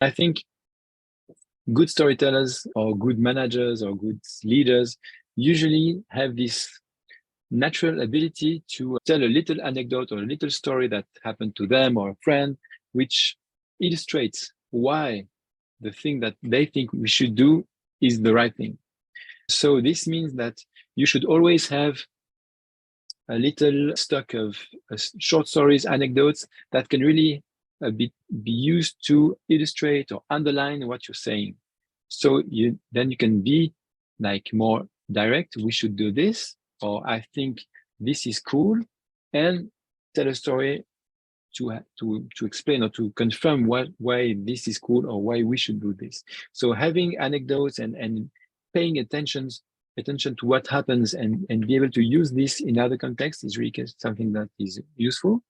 I think good storytellers or good managers or good leaders usually have this natural ability to tell a little anecdote or a little story that happened to them or a friend, which illustrates why the thing that they think we should do is the right thing. So this means that you should always have a little stock of short stories, anecdotes that can really be used to illustrate or underline what you're saying. So then you can be like more direct. We should do this, or I think this is cool, and tell a story to explain or to confirm why this is cool or why we should do this. So having anecdotes and paying attention to what happens and be able to use this in other contexts is really something that is useful.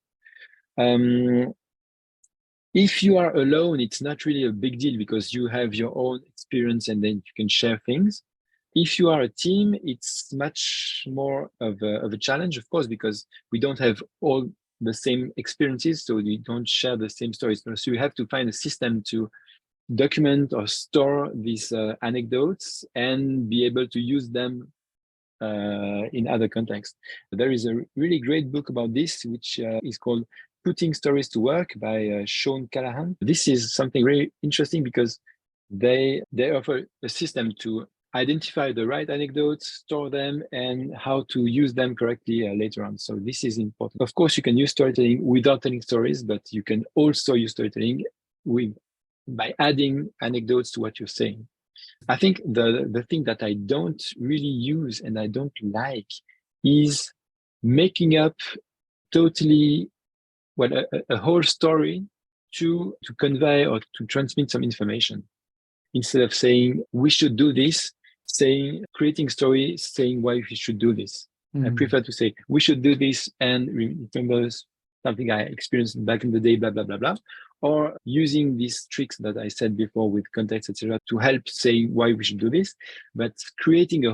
If you are alone, it's not really a big deal because you have your own experience and then you can share things. If you are a team, it's much more of a challenge, of course, because we don't have all the same experiences, so we don't share the same stories. So you have to find a system to document or store these anecdotes and be able to use them in other contexts. There is a really great book about this, which is called Putting Stories to Work by Sean Callahan. This is something really interesting because they offer a system to identify the right anecdotes, store them, and how to use them correctly later on. So this is important. Of course, you can use storytelling without telling stories, but you can also use storytelling by adding anecdotes to what you're saying. I think the thing that I don't really use and I don't like is making up totally a whole story to convey or to transmit some information. Instead of saying we should do this, creating story, saying why we should do this. I prefer to say we should do this and remember something I experienced back in the day, blah, blah, blah, blah. Or using these tricks that I said before with context, etc., to help say why we should do this, but creating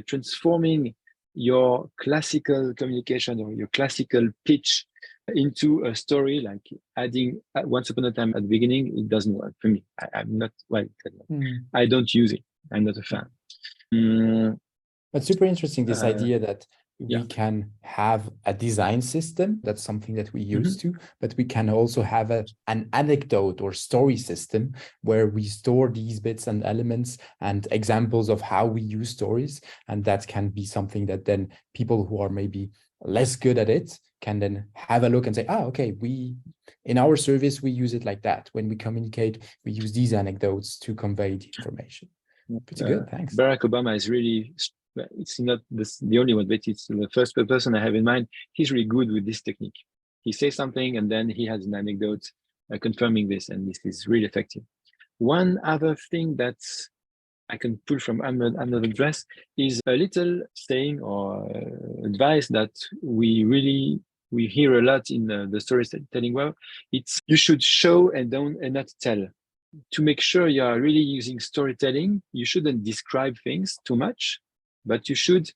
transforming your classical communication or your classical pitch into a story, like adding once upon a time at the beginning, it doesn't work for me. I'm not, I don't use it. I'm not a fan. But super interesting, this idea that we can have a design system. That's something that we used to, but we can also have an anecdote or story system where we store these bits and elements and examples of how we use stories. And that can be something that then people who are maybe less good at it can then have a look and say, okay, in our service, we use it like that. When we communicate, we use these anecdotes to convey the information. Pretty good, thanks. Barack Obama is really, it's not the only one, but it's the first person I have in mind. He's really good with this technique. He says something and then he has an anecdote confirming this, and this is really effective. One other thing that I can pull from another address is a little saying or advice that we hear a lot in the storytelling world. It's you should show and not tell. To make sure you are really using storytelling, you shouldn't describe things too much, but you should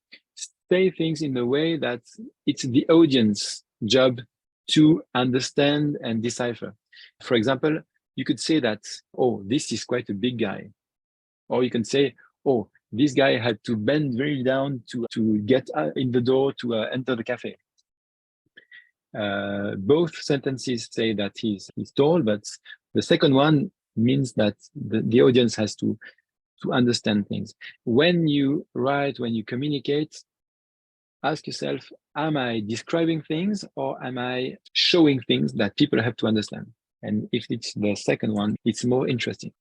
say things in a way that it's the audience job to understand and decipher. For example, you could say that, oh, this is quite a big guy. Or you can say, oh, this guy had to bend very down to get in the door to enter the cafe. Both sentences say that he's tall, but the second one means that the audience has to understand things. When you write, when you communicate, ask yourself, am I describing things or am I showing things that people have to understand? And if it's the second one, it's more interesting.